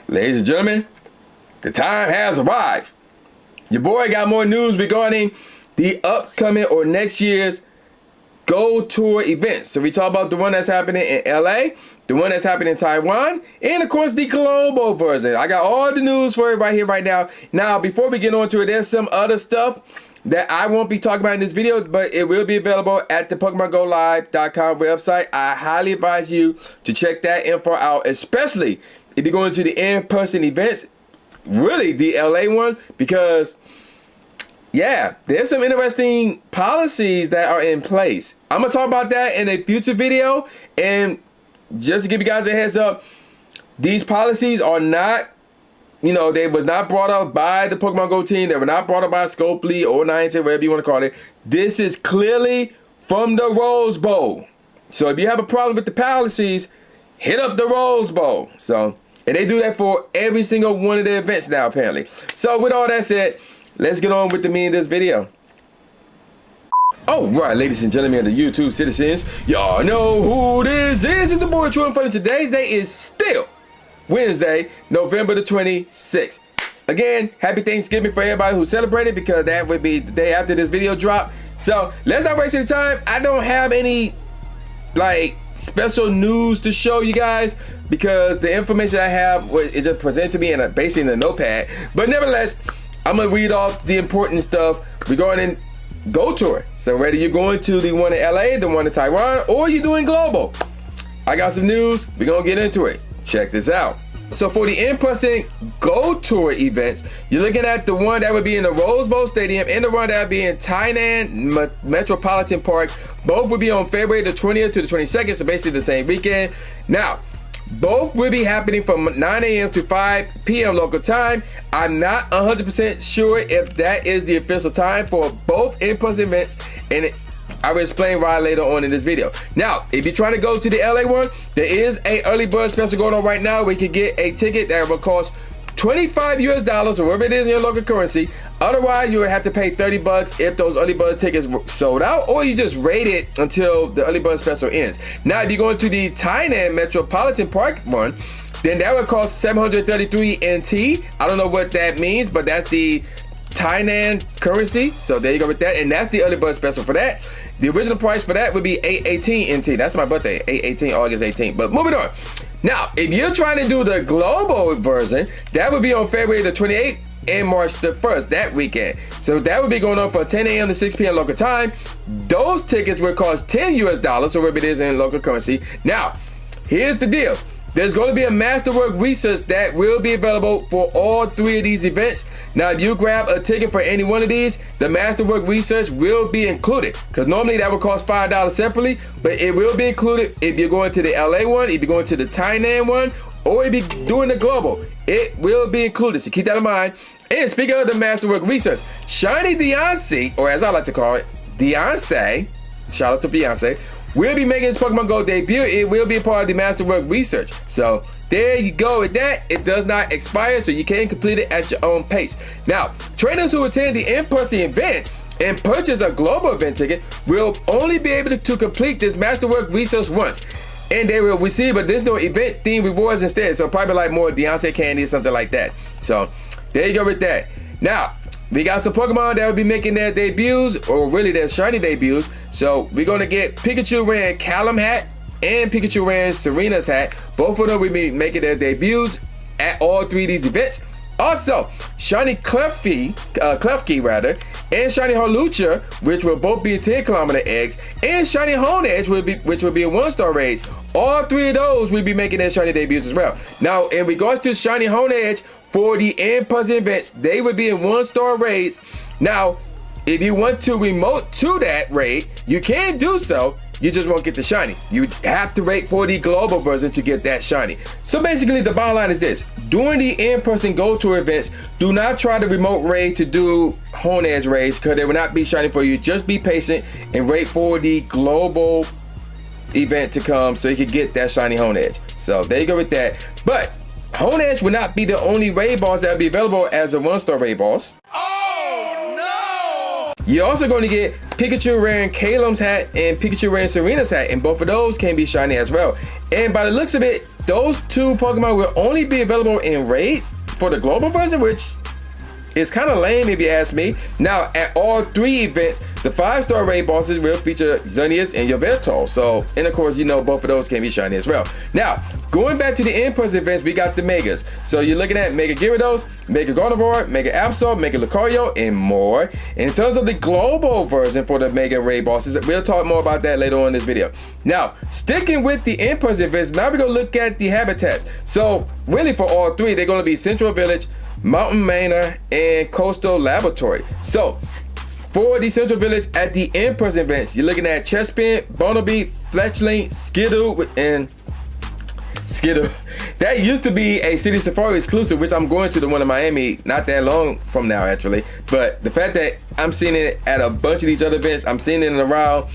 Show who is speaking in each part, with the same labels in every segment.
Speaker 1: Ladies and gentlemen, the time has arrived. Your boy got more news regarding the upcoming or next year's Go Tour events. So we talk about the one that's happening in LA, the one that's happening in Taiwan, and of course the global version. I got all the news for you right here, right now. Now, before we get on to it, there's some other stuff that I won't be talking about in this video, but it will be available at the PokemonGoLive.com website. I highly advise you to check that info out, especially if you're going to the in-person events, really the LA one, because yeah, there's some interesting policies that are in place. I'm gonna talk about that in a future video, and just to give you guys a heads up, these policies are not, they was not brought up by the Pokemon Go team. They were not brought up by Scopely or Niantic, whatever you want to call it. This is clearly from the Rose Bowl. So if you have a problem with the policies, hit up the Rose Bowl. And they do that for every single one of the events now, apparently. So with all that said, let's get on with the meat of this video. All right, ladies and gentlemen of the YouTube citizens, y'all know who this is. It's the boy True and Funny. Today's day is still Wednesday, November the 26th. Again, happy Thanksgiving for everybody who celebrated, because that would be the day after this video drop. So let's not waste any time. I don't have any special news to show you guys, because the information I have is just presented to me in basically in a notepad. But nevertheless, I'm gonna read off the important stuff regarding Go Tour. So whether you're going to the one in LA, the one in Taiwan, or you're doing global, I got some news. We're gonna get into it. Check this out. So for the in-person Go Tour events, you're looking at the one that would be in the Rose Bowl Stadium and the one that would be in Tainan Metropolitan Park. Both will be on February the 20th to the 22nd, so basically the same weekend. Now, both will be happening from 9 a.m. to 5 p.m. local time. I'm not 100% sure if that is the official time for both in-person events, and I will explain why later on in this video. Now, if you're trying to go to the LA one, there is a early bird special going on right now where you can get a ticket that will cost $25 US, or whatever it is in your local currency. Otherwise, you would have to pay $30 if those early bird tickets were sold out, or you just wait it until the early bird special ends. Now, if you're going to the Tainan Metropolitan Park one, then that would cost 733 NT. I don't know what that means, but that's the Tainan currency. So there you go with that, and that's the early bird special for that. The original price for that would be 818 NT. That's my birthday, 818, August 18th. But moving on. Now, if you're trying to do the global version, that would be on February the 28th and March the 1st, that weekend. So that would be going on from 10 a.m. to 6 p.m. local time. Those tickets would cost $10 US, or whatever it is in local currency. Now, here's the deal. There's going to be a masterwork research that will be available for all three of these events. Now, if you grab a ticket for any one of these, the masterwork research will be included, because normally that would cost $5 separately, but it will be included if you're going to the LA one, if you're going to the Tainan one, or if you're doing the global. It will be included, so keep that in mind. And speaking of the masterwork research, Shiny Diancie, or as I like to call it, Diancie, shout out to Beyonce, will be making his Pokemon Go debut. It will be a part of the masterwork research. So there you go with that. It does not expire, so you can complete it at your own pace. Now, trainers who attend the in-person event and purchase a global event ticket will only be able to complete this masterwork research once, and they will receive additional event themed rewards instead. So probably like more Diancie candy or something like that. So there you go with that. Now, we got some Pokemon that will be making their debuts, or really their shiny debuts. So we're going to get Pikachu wearing Callum hat and Pikachu wearing Serena's hat. Both of them will be making their debuts at all three of these events. Also, shiny Klefki and shiny Hawlucha, which will both be 10-kilometer eggs, and shiny Honedge, which will be in 1-star raids. All three of those will be making their shiny debuts as well. Now, in regards to shiny Honedge, for the in-person events, they would be in 1-star raids. Now, if you want to remote to that raid, you can do so. You just won't get the shiny. You have to wait for the global version to get that shiny. So basically, the bottom line is this. During the in-person Go Tour events, do not try to remote raid to do Honedge raids, because they will not be shiny for you. Just be patient and wait for the global event to come so you can get that shiny Honedge. So there you go with that. But Honedge will not be the only raid boss that will be available as a 1-star raid boss. Oh no! You're also going to get Pikachu wearing Calum's hat and Pikachu wearing Serena's hat, and both of those can be shiny as well. And by the looks of it, those two Pokemon will only be available in raids for the global version, which is kind of lame if you ask me. Now, at all 3 events, the 5-star raid bosses will feature Xerneas and Yveltal. So, and of course, you know, both of those can be shiny as well. Now, going back to the in-person events, we got the Megas. So you're looking at Mega Gyarados, Mega Gardevoir, Mega Absol, Mega Lucario, and more. And in terms of the global version for the Mega raid bosses, we'll talk more about that later on in this video. Now, sticking with the in-person events, now we're going to look at the habitats. So, really for all 3, they're going to be Central Village, Mountain Manor, and Coastal Laboratory. So, for the Central Village at the in-person events, you're looking at Chespin, Bunnelby, Fletchling, Skidoo, and Skidoo. That used to be a City Safari exclusive, which I'm going to the one in Miami not that long from now, actually. But the fact that I'm seeing it at a bunch of these other events, I'm seeing it in a round,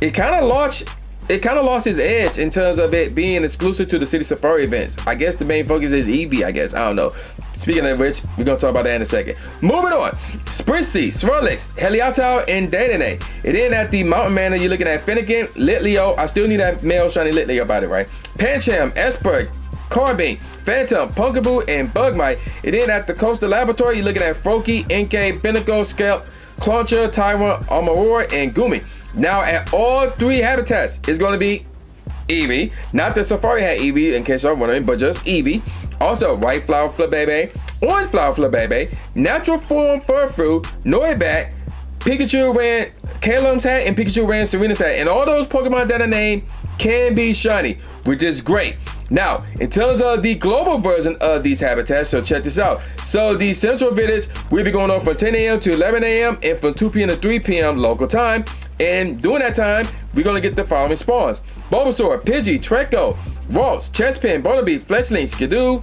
Speaker 1: it kind of lost its edge in terms of it being exclusive to the City Safari events. I guess the main focus is Eevee, I guess. I don't know. Speaking of which, we're going to talk about that in a second. Moving on. Spritzee, Swirlix, Helioptile, and Dedenne. And then at the Mountain Manor, you're looking at Finnegan, Litleo. I still need that male shiny Litleo about it, right? Pancham, Esper, Carbine, Phantom, Punkaboo, and Bugmite. And then at the Coastal Laboratory, you're looking at Froakie, Inkay, Pinnacle, Scalp, Clauncher, Taiwan, Armoror, and Gumi. Now at all 3 habitats, it's going to be Eevee. Not the Safari hat Eevee, in case you're wondering, but just Eevee. Also, White Flower Flabebe, Orange Flower Flabebe, Natural Form Furfrou, Noibat, Pikachu ran Kalum's hat, and Pikachu ran Serena's hat. And all those Pokemon that I named can be shiny, which is great. Now, in terms of the global version of these habitats, so check this out. So the Central Village will be going on from 10 a.m. to 11 a.m. and from 2 p.m. to 3 p.m. local time. And during that time, we're going to get the following spawns: Bulbasaur, Pidgey, Treecko, Waltz, Chespin, Bunnelby, Fletchling, Skidoo,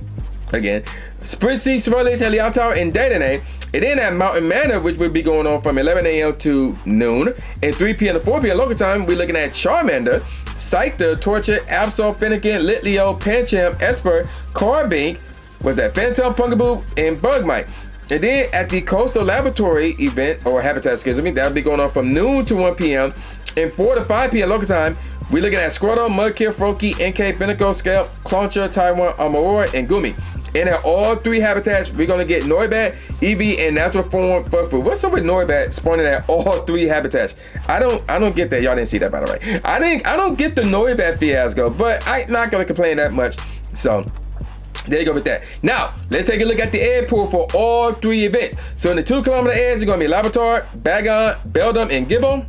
Speaker 1: again, Spritzee, Swirlix, Helioptile, and Dedenne. And then at Mountain Manor, which will be going on from 11 a.m. to noon, and 3 p.m. to 4 p.m. local time, we're looking at Charmander, Scyther, Torchic, Absol, Finnegan, Litleo, Pancham, Esper, Carbink, Phantom, Punkaboo, and Bugmite. And then at the Coastal Laboratory event, or habitat, excuse me, that'll be going on from noon to 1 p.m. and 4 to 5 p.m. local time. We're looking at Squirtle, Mudkip, Froakie, Inkay, Pinnacle, Scalp, Clauncher, Taiwan, Armoror, and Gumi. And at all 3 habitats, we're gonna get Noibat, Eevee, and Natural Form Furfrou. What's up with Noibat spawning at all 3 habitats? I don't get that. Y'all didn't see that, by the way. I don't get the Noibat fiasco, but I'm not gonna complain that much. So there you go with that. Now, let's take a look at the egg pool for all 3 events. So in the 2-kilometer eggs, it's gonna be Larvitar, Bagon, Beldum, and Gibbon.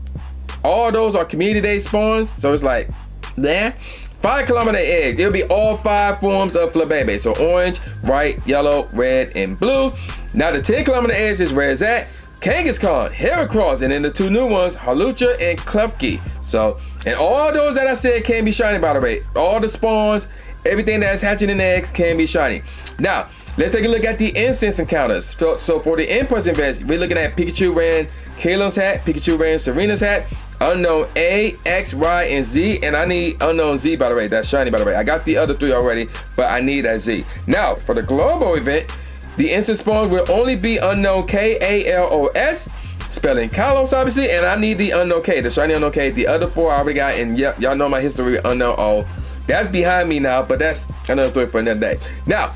Speaker 1: All those are community day spawns, so it's like, there. 5-kilometer egg, it'll be all 5 forms of Flabebe. So orange, white, yellow, red, and blue. Now the 10-kilometer eggs is Razat, Kangaskhan, Heracross, and then the 2 new ones, Halucha and Klefki. So, and all those that I said can be shiny, by the way. All the spawns, everything that's hatching in eggs can be shiny. Now, let's take a look at the incense encounters. So for the in-person events, we're looking at Pikachu ran Kalum's hat, Pikachu ran Serena's hat, Unknown A, X, Y, and Z, and I need Unknown Z, by the way. That's shiny, by the way. I got the other 3 already, but I need that Z. Now, for the global event, the instant spawn will only be Unknown Kalos, spelling Kalos, obviously, and I need the Unknown K, the shiny Unknown K. The other 4 I already got, and y'all know my history with Unknown O. That's behind me now, but that's another story for another day. Now,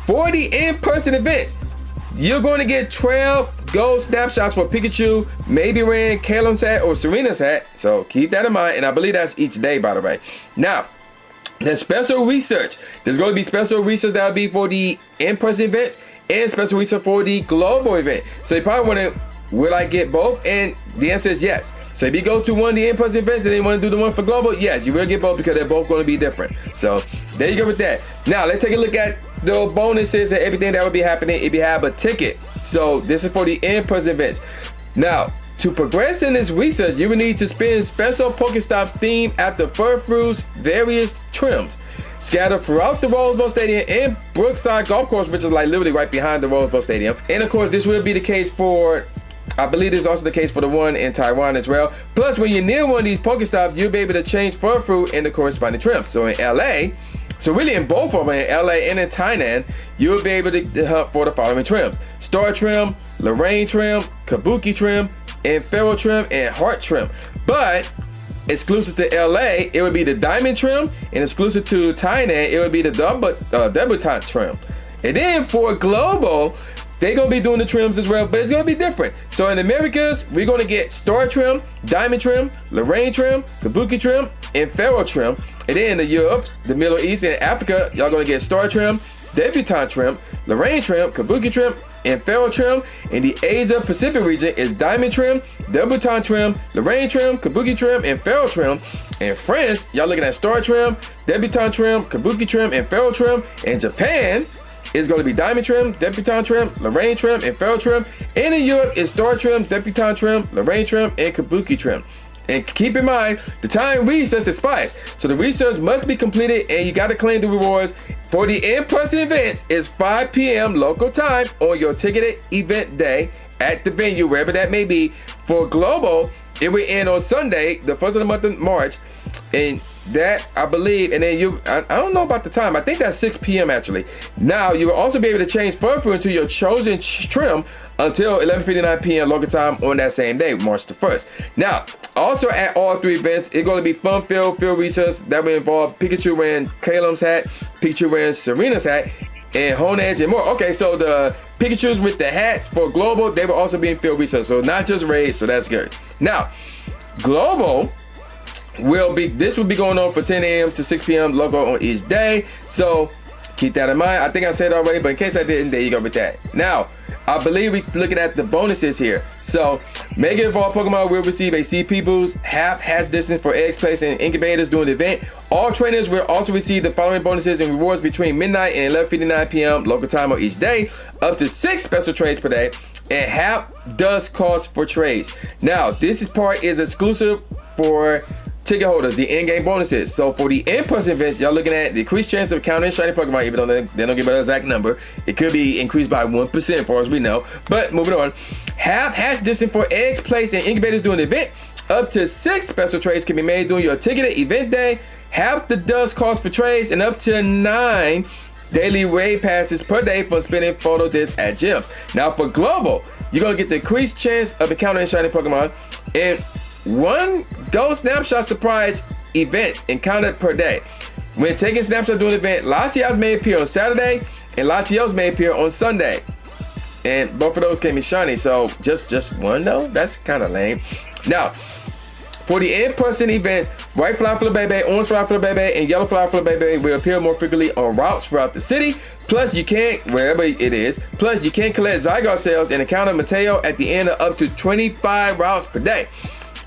Speaker 1: for the in-person events, you're going to get 12 gold snapshots for Pikachu, maybe ran Kalum's hat or Serena's hat. So keep that in mind. And I believe that's each day, by the way. Now, the special research. There's going to be special research that will be for the in-person events and special research for the global event. So you probably want to, will I get both? And the answer is yes. So if you go to one of the in-person events and then you want to do the one for global, yes, you will get both because they're both going to be different. So there you go with that. Now let's take a look at the bonuses and everything that will be happening if you have a ticket. So this is for the in-person events. Now, to progress in this research, you will need to spin special Pokestops themed after Furfrou's various trims scattered throughout the Rose Bowl Stadium and Brookside Golf Course, which is like literally right behind the Rose Bowl Stadium. And of course, this will be the case for, I believe this is also the case for the one in Taiwan as well. Plus, when you're near one of these Pokestops, you'll be able to change Furfrou in the corresponding trims. So in LA, so really in both of them, in LA and in Tainan, you'll be able to hunt for the following trims: Star Trim, Lorraine Trim, Kabuki Trim, and Feral Trim, and Heart Trim. But exclusive to LA, it would be the diamond trim, and exclusive to Tainan, it would be the debutante trim. And then for global, they're gonna be doing the trims as well, but it's gonna be different. So in Americas, we're gonna get star trim, diamond trim, Lorraine trim, kabuki trim, and Pharaoh trim. And then in the Europe, the Middle East, and Africa, y'all gonna get star trim, debutante trim, Lorraine trim, kabuki trim, and Pharaoh trim. In the Asia Pacific region is diamond trim, debutante trim, Lorraine trim, kabuki trim, and Pharaoh trim. In France, y'all looking at star trim, debutante trim, kabuki trim, and Pharaoh trim. In Japan, it's going to be diamond trim, debutante trim, Lorraine trim, and Pharaoh trim. And in Europe, it's star trim, debutante trim, Lorraine trim, and kabuki trim. And keep in mind, the time recess expires. So the recess must be completed and you got to claim the rewards. For the in-person events, it's 5 p.m. local time on your ticketed event day at the venue, wherever that may be. For global, it will end on Sunday, the first of the month of March. And that, I believe, and then I don't know about the time. I think that's 6 p.m. actually. Now, you will also be able to change further into your chosen trim until 11:59 p.m. local time on that same day, March the 1st. Now, also at all three events, it's going to be fun-filled field recess that will involve Pikachu wearing Kalos hat, Pikachu wearing Serena's hat, and Hone Edge and more. Okay, so the Pikachus with the hats for global, they will also be in field recess. So not just raids, so that's good. Now, global this will be going on for 10 a.m. to 6 p.m. local on each day. So keep that in mind. I think I said it already, but in case I didn't, there you go with that. Now, I believe we're looking at the bonuses here. So, Mega Evolved Pokemon will receive a CP boost, half hatch distance for eggs placed in incubators during the event. All trainers will also receive the following bonuses and rewards between midnight and 11:59 p.m. local time on each day, up to 6 special trades per day, and half dust cost for trades. Now, this part is exclusive for ticket holders, the in-game bonuses. So for the in-person events, y'all looking at the increased chance of encountering shiny Pokemon, even though they don't give an exact number. It could be increased by 1% as far as we know. But moving on, half hatch distance for eggs placed in incubators during the event. Up to 6 special trades can be made during your ticketed event day. Half the dust cost for trades, and up to 9 daily raid passes per day for spinning photo discs at gyms. Now for global, you're gonna get the increased chance of encountering shiny Pokemon and 1 Go Snapshot surprise event encountered per day. When taking snapshots during the event, Latios may appear on Saturday and Latios may appear on Sunday. And both of those can be shiny, so just one though? That's kind of lame. Now, for the in-person events, white flower for the baby, orange flower for the baby, and yellow flower for the baby will appear more frequently on routes throughout the city. Plus, you can, wherever it is, plus you can collect Zygarde cells and encounter Mateo at the end of up to 25 routes per day.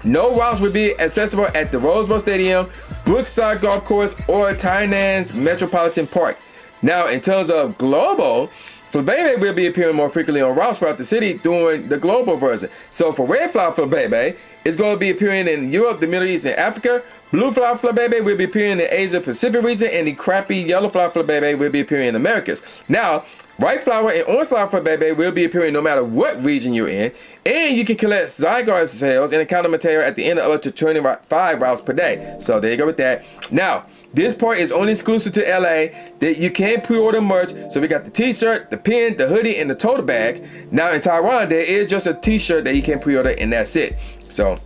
Speaker 1: No routes will be accessible at the Rosebud Stadium, Brookside Golf Course, or Tainan's Metropolitan Park. Now, in terms of global, Flabebe will be appearing more frequently on routes throughout the city during the global version. So for red flower Flabebe, it's going to be appearing in Europe, the Middle East, and Africa. Blue flower Flabebe will be appearing in the Asia Pacific region, and the crappy yellow flower Flabebe will be appearing in the Americas. Now, white flower and orange flower Flabebe will be appearing no matter what region you're in, and you can collect Zygarde cells and encounter material at the end of up to 25 routes per day. So there you go with that. Now, this part is only exclusive to LA. That you can pre-order merch. So we got the t-shirt, the pin, the hoodie, and the tote bag. Now in Taiwan, there is just a t-shirt that you can pre-order, and that's it. So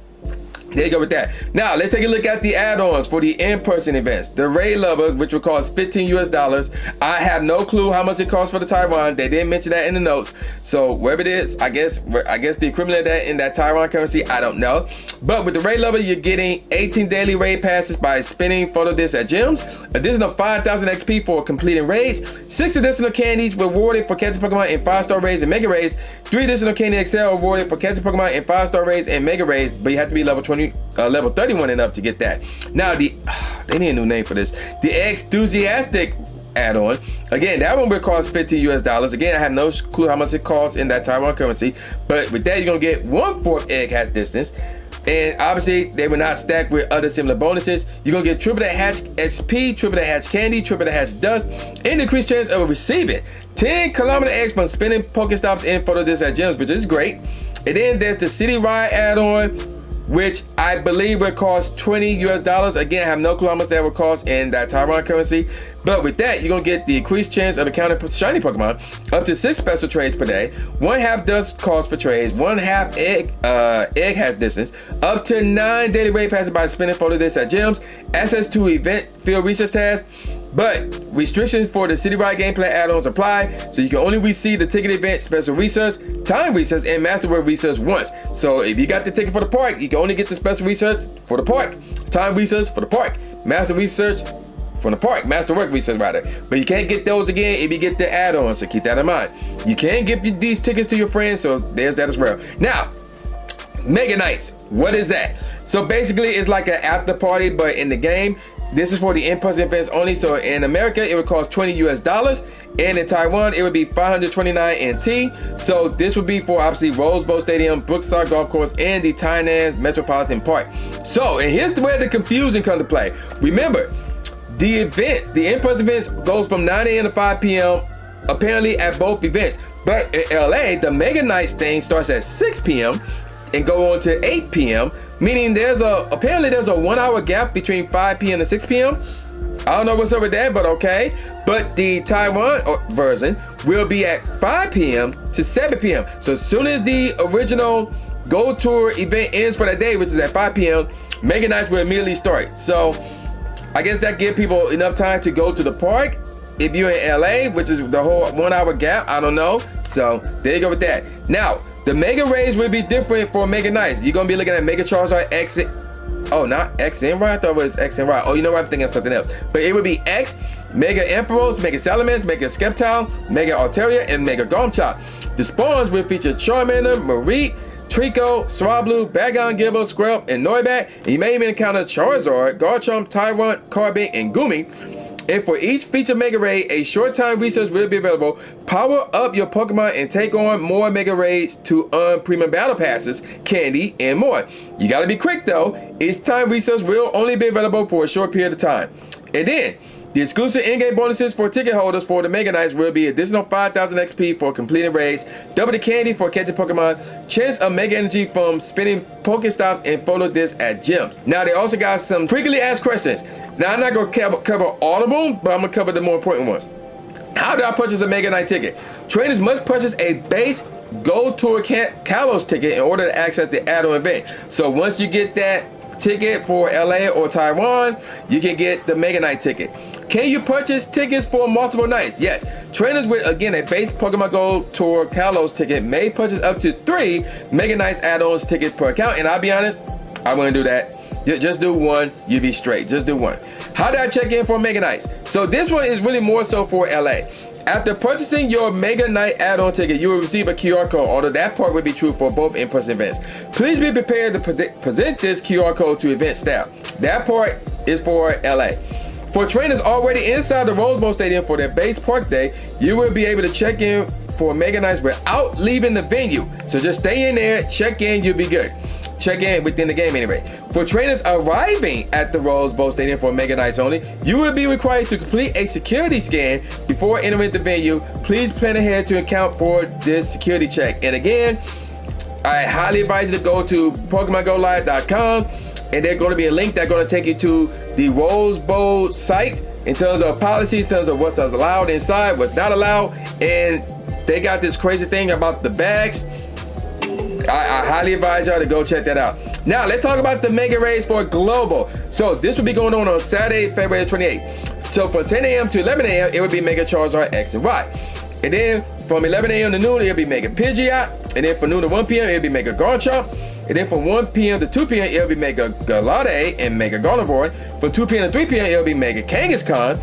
Speaker 1: there you go with that. Now let's take a look at the add-ons for the in-person events. The Raid Lover, which will cost $15 US. I have no clue how much it costs for the Taiwan. They didn't mention that in the notes. So wherever it is, I guess the equivalent of that in that Taiwan currency, I don't know. But with the Raid Lover, you're getting 18 daily raid passes by spinning photo discs at gyms. Additional 5,000 XP for completing raids. 6 additional candies rewarded for catching Pokemon in 5-star raids and Mega Raids. 3 additional Candy XL rewarded for catching Pokemon in 5-star raids and Mega Raids, but you have to be level 31 and up to get that. Now they need a new name for this. The Enthusiastic add-on. Again, that one will cost $15 US. Again, I have no clue how much it costs in that Taiwan currency, but with that, you're gonna get 1/4 egg hatch distance. And obviously, they will not stack with other similar bonuses. You're gonna get triple the hatch XP, triple the hatch candy, triple the hatch dust, and increased chance of receiving 10 kilometer eggs from spinning Pokestops in photo discs at gyms, which is great. And then there's the City Ride add-on. which I believe will cost $20 US. Again, I have no clue how much that will cost in that Taiwan currency. But with that, you're gonna get the increased chance of encountering shiny Pokemon, up to 6 special trades per day. 1/2 dust cost for trades, 1/2 egg has distance, up to 9 daily raid passes by spinning photo discs at gyms, access to event field research tasks. But restrictions for the citywide gameplay add-ons apply, so you can only receive the ticket event, special research, time research, and master work research once. So if you got the ticket for the park, you can only get the special research for the park, time research for the park, master research from the park, master work research rather. But you can't get those again if you get the add-ons, so keep that in mind. You can give these tickets to your friends, so there's that as well. Now, Mega Nights, what is that? So basically it's like an after party, but in the game. This is for the in-person events only. So in America, it would cost $20 US. And in Taiwan, it would be 529 NT. So this would be for obviously Rose Bowl Stadium, Brookside Golf Course, and the Tainan Metropolitan Park. So, and here's where the confusion comes to play. Remember, the in-person events goes from 9 a.m. to 5 p.m. apparently at both events. But in LA, the Mega Nights thing starts at 6 p.m. and go on to 8 p.m. Meaning apparently there's a 1 hour gap between 5 p.m. and 6 p.m. I don't know what's up with that, but okay. But the Taiwan version will be at 5 p.m. to 7 p.m. So as soon as the original Go Tour event ends for that day, which is at 5 p.m., Mega Nights will immediately start. So I guess that gives people enough time to go to the park. If you're in LA, which is the whole 1 hour gap, I don't know. So there you go with that. Now, the Mega Rays will be different for Mega Nights. You're gonna be looking at Mega Charizard X. Oh, not X and Y. I thought it was X and Y. Oh, you know what? I'm thinking of something else. But it would be X, Mega Ampharos, Mega Salamence, Mega Skeptile, Mega Altaria, and Mega Garchomp. The spawns will feature Charmander, Mareep, Trico, Swablu, Bagon, Gibble, Squirrel, and Noibat. And you may even encounter Charizard, Garchomp, Taiwan, Carbink, and Goomy. And for each feature Mega Raid, a short time research will be available. Power up your Pokemon and take on more Mega Raids to earn premium battle passes, candy, and more. You gotta be quick though. Each time research will only be available for a short period of time. And then, the exclusive in-game bonuses for ticket holders for the Mega Nights will be additional 5,000 XP for completing raids, double the candy for catching Pokemon, chance of Mega Energy from spinning Pokestops and photo discs at gyms. Now they also got some frequently asked questions. Now I'm not going to cover all of them, but I'm going to cover the more important ones. How do I purchase a Mega Night ticket? Trainers must purchase a base Go Tour Kalos ticket in order to access the add-on event. So once you get that ticket for LA or Taiwan, you can get the Mega Night ticket. Can you purchase tickets for multiple nights? Yes. Trainers with, again, a base Pokemon Go Tour Kalos ticket may purchase up to 3 Mega Nights add-ons tickets per account. And I'll be honest, I wouldn't do that. Just do one, you'll be straight. Just do one. How do I check in for Mega Nights? So this one is really more so for LA. After purchasing your Mega Night add-on ticket, you will receive a QR code, although that part will be true for both in-person events. Please be prepared to present this QR code to event staff. That part is for LA. For trainers already inside the Rose Bowl Stadium for their base park day, you will be able to check in for Mega Nights without leaving the venue. So just stay in there, check in, you'll be good. Check in within the game anyway. For trainers arriving at the Rose Bowl Stadium for Mega Nights only, you will be required to complete a security scan before entering the venue. Please plan ahead to account for this security check. And again, I highly advise you to go to PokemonGoLive.com, and there's going to be a link that's going to take you to the Rose Bowl site in terms of policies, in terms of what's allowed inside, what's not allowed, and they got this crazy thing about the bags. I highly advise y'all to go check that out. Now, let's talk about the Mega Raids for Global. So, this will be going on Saturday, February 28th. So, from 10 a.m. to 11 a.m., it will be Mega Charizard X and Y. And then, from 11 a.m. to noon, it'll be Mega Pidgeot. And then, from noon to 1 p.m., it'll be Mega Garchomp. And then, from 1 p.m. to 2 p.m., it'll be Mega Galade and Mega Gardevoir. From 2 p.m. to 3 p.m., it'll be Mega Kangaskhan.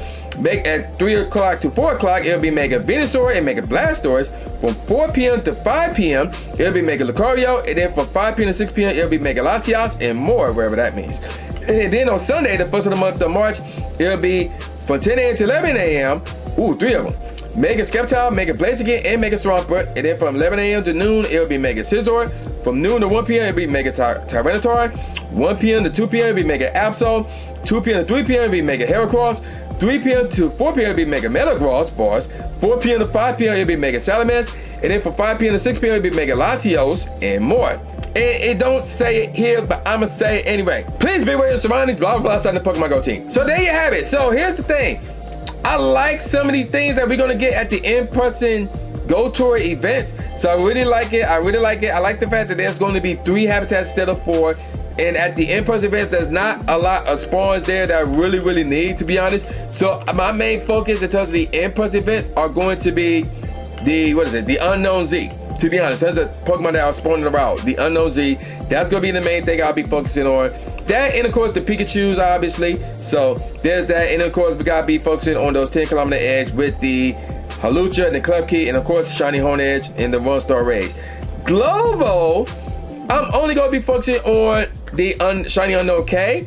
Speaker 1: At 3 o'clock to 4 o'clock, it'll be Mega Venusaur and Mega Blastoise. From 4 p.m. to 5 p.m., it'll be Mega Lucario. And then from 5 p.m. to 6 p.m., it'll be Mega Latias and more, wherever that means. And then on Sunday, the first of the month of March, it'll be from 10 a.m. to 11 a.m. Ooh, 3 of them. Mega Skeptile, Mega Blaziken, and Mega Swampert. And then from 11 a.m. to noon, it'll be Mega Scizor. From noon to 1 p.m., it'll be Mega Tyranitar. 1 p.m. to 2 p.m., it'll be Mega Absol. 2 p.m. to 3 p.m., it'll be Mega Heracross. 3 p.m. to 4 p.m. it'll be Mega Metagross bars. 4 p.m. to 5 p.m. it'll be Mega Salamence. And then from 5 p.m. to 6 p.m. it'll be Mega Latios and more. It don't say it here, but I'ma say it anyway. Please be aware of your surroundings, blah, blah, blah, outside the Pokemon Go team. So there you have it. So here's the thing. I like some of these things that we're gonna get at the in-person Go Tour events. So I really like it. I really like it. I like the fact that there's going to be 3 habitats instead of 4. And at the in-person events, there's not a lot of spawns there that I really need, to be honest. So my main focus in terms of the in-person events are going to be the Unknown Z. To be honest, there's a Pokemon that are spawning around, the Unknown Z. That's gonna be the main thing I'll be focusing on. That, and of course the Pikachus, obviously. So there's that, and of course we gotta be focusing on those 10-kilometer eggs with the Halucha and the Club Key, and of course the Shiny Horn Edge and the 1-star raids. Global, I'm only gonna be focusing on the Shiny Unknown K,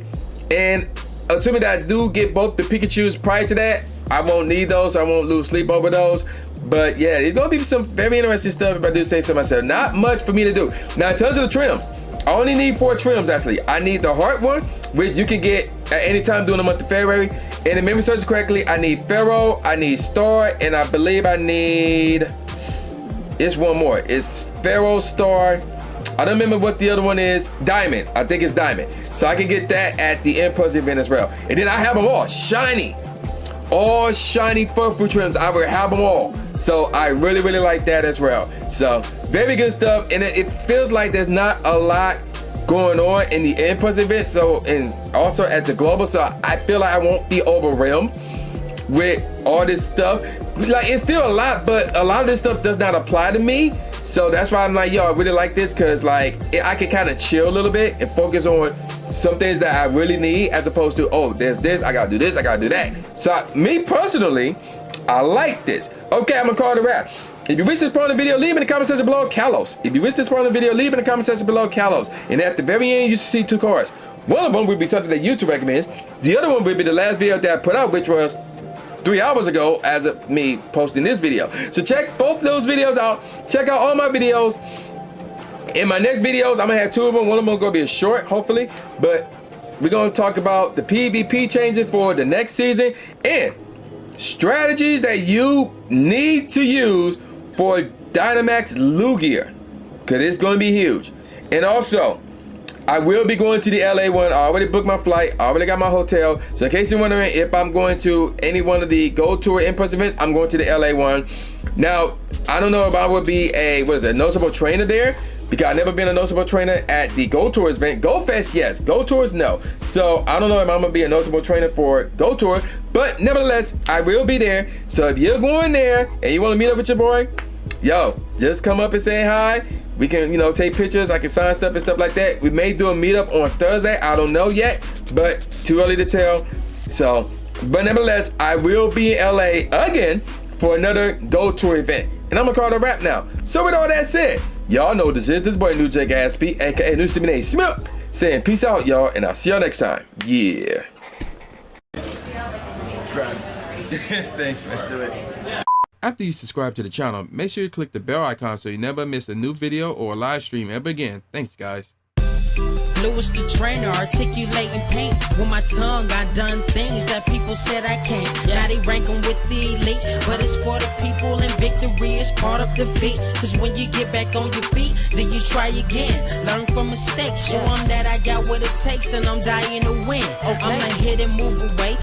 Speaker 1: and assuming that I do get both the Pikachus prior to that, I won't need those. I won't lose sleep over those. But yeah, it's gonna be some very interesting stuff if I do say so myself. Not much for me to do. Now in terms of the trims, I only need 4 trims actually. I need the Heart one, which you can get at any time during the month of February. And if memory serves correctly, I need Pharaoh, I need Star, and I believe I need, it's one more. It's Pharaoh, Star. I don't remember what the other one is. Diamond. I think it's Diamond. So I can get that at the in-person event as well. And then I have them all shiny. All shiny Furfrou trims. I will have them all. So I really like that as well. So very good stuff. And it feels like there's not a lot going on in the in-person event. So, and also at the global. So I feel like I won't be overwhelmed with all this stuff. Like, it's still a lot, but a lot of this stuff does not apply to me. So that's why I'm like, yo, I really like this, because like I can kind of chill a little bit and focus on some things that I really need, as opposed to, oh, there's this, I gotta do this, I gotta do that. So me personally, I like this. Okay, I'm gonna call it a wrap. If you wish this part of the video, leave in the comment section below Kalos. If you wish this part of the video, leave in the comment section below Kalos. And at the very end, you should see 2 cards. One of them would be something that YouTube recommends. The other one would be the last video that I put out, which was 3 hours ago as of me posting this video. So check both those videos out. Check out all my videos. In my next videos, I'm gonna have 2 of them. One of them gonna be a short, hopefully, but we're gonna talk about the PvP changes for the next season and strategies that you need to use for Dynamax Lugia, because it's gonna be huge. And also, I will be going to the LA one. I already booked my flight. I already got my hotel. So in case you're wondering if I'm going to any one of the Go Tour in-person events, I'm going to the LA one. Now, I don't know if I would be a noticeable trainer there, because I've never been a noticeable trainer at the Go Tours event. Go Fest, yes. Go Tours, no. So I don't know if I'm gonna be a noticeable trainer for Go Tour, but nevertheless, I will be there. So if you're going there and you wanna meet up with your boy, yo, just come up and say hi. We can, take pictures. I can sign stuff and stuff like that. We may do a meetup on Thursday. I don't know yet, but too early to tell. So, but nevertheless, I will be in LA again for another Go Tour event. And I'm gonna call it a wrap now. So with all that said, y'all know this boy New J Gatsby, aka New Simone Smith, saying peace out, y'all, and I'll see y'all next time. Yeah. Subscribe. Thanks, man. Do it. After you subscribe to the channel, make sure you click the bell icon so you never miss a new video or a live stream ever again. Thanks, guys.
Speaker 2: Lewis the trainer, articulating paint. With my tongue, I done things that people said I can't. Now they rank 'em with the elite, but it's for the people, and victory is part of defeat. Cause when you get back on your feet, then you try again. Learn from mistakes, show 'em that I got what it takes, and I'm dying to win. I'ma hit and move away.